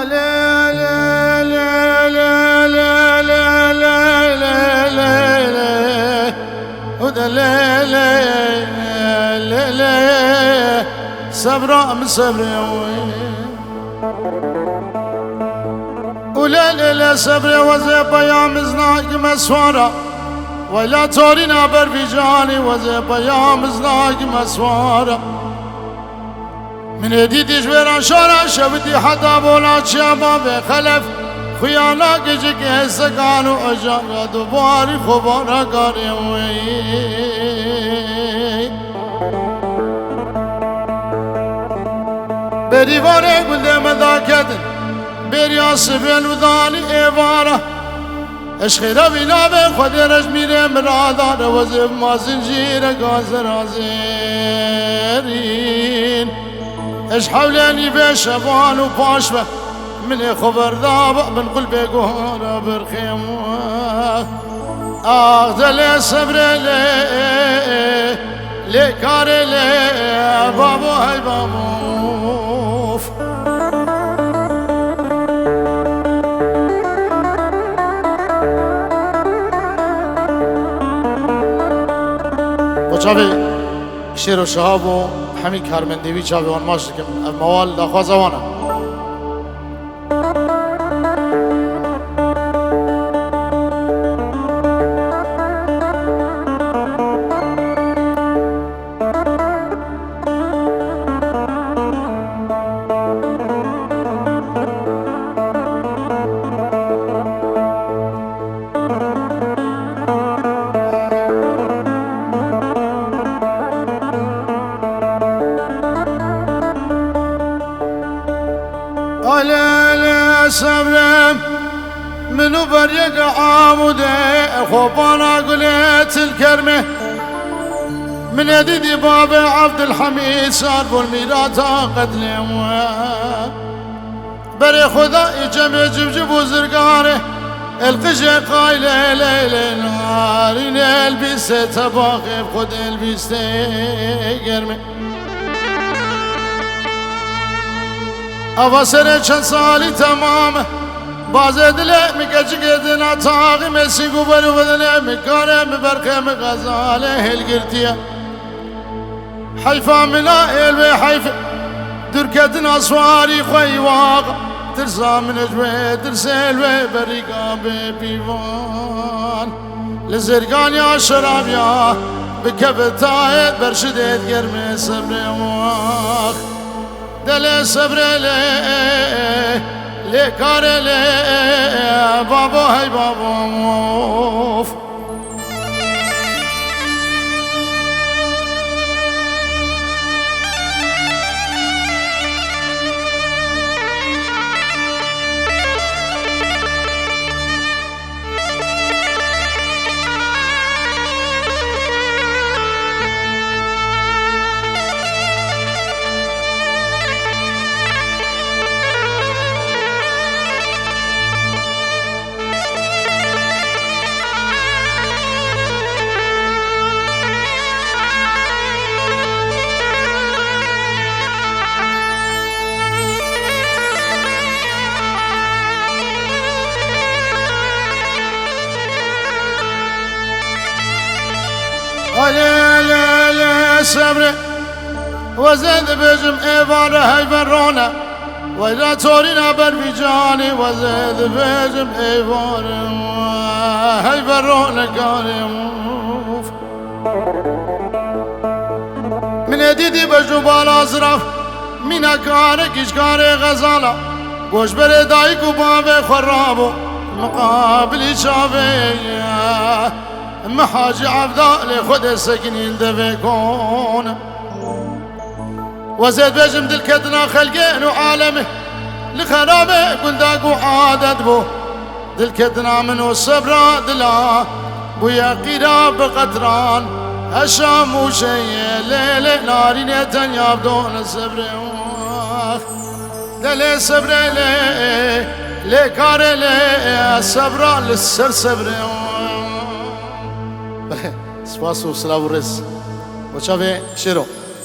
لا لا لا لا لا لا لا لا لا ودا لا لا لا لا صبرا من صبري ولا لا لا صبري وزيبا يا مزناق مسوارا ولا تورينا برفجاني وزيبا يا مزناق مسوارا من يدي جويران شارع شبدي حتى بولا شابا بخلف خيانا كجك هسكانو اجانا دوباري خبارا كاري بريواني قلدي مذاكدن بريا سبيل وذاني ايوارا اشخيرا بنا بخدي رجميري مرادان وزيب ما زنجير قازر عزيرين اش حولاني بشبان وباشبه من خبر ذاب من قلبي قهر برخيم اغزل صبر لي كار لي بابو هاي بابوف وشافي شيرو شهابو حمي كارمنديوي شافي وان ماشي الموال داخوا زوانا لا لا سبرم منو بريق عاموده خوبانا قلت الكرمه من يدي باب عبد الحميد صار بالميراتا قتلهم بري خدا يجمع جبجب وزرقانه القجة قايلة ليلة نهارين البسة تباقي بخد البسة قرمه افاسره چند سالی تمامه بازه دله میکچی گردنا تاقی مسی گوبرو بدله میکاره میبرکه مغزاله هلگرتیه حیفا منا الوی حیف درکتنا سواری خوی واقع ترسا من اجوه ترسه الوی بریقا بیوان لزرگان یا شراب یا بکبتایت برشدت گرمه صبر واق دل صبر لي كار لي بابو هاي بابو لا لا لا صبر وزد بجم ايوار هاي برونا وإذا تورينا برفجاني وزد بجم ايوار هاي برونا قاري من يديدي بجبال أزرف من أكارك إشكاري غزالة قوش بردايك وبابي خرابو مقابل شافي محاجي عبدالي خد السكنين دفيكون وزيد بجم دلكتنا خلقين وعالمه لخرابه قل داقو عادت بو دلكتنا منو الصبرا دلا بويا قراب بقطران الشام وشي ليلة ناري نيتن يابدون الصبر دلي صبر لي كار لي الصبرا للسر صبر سپاس و سلام و رز و چاوه شیرو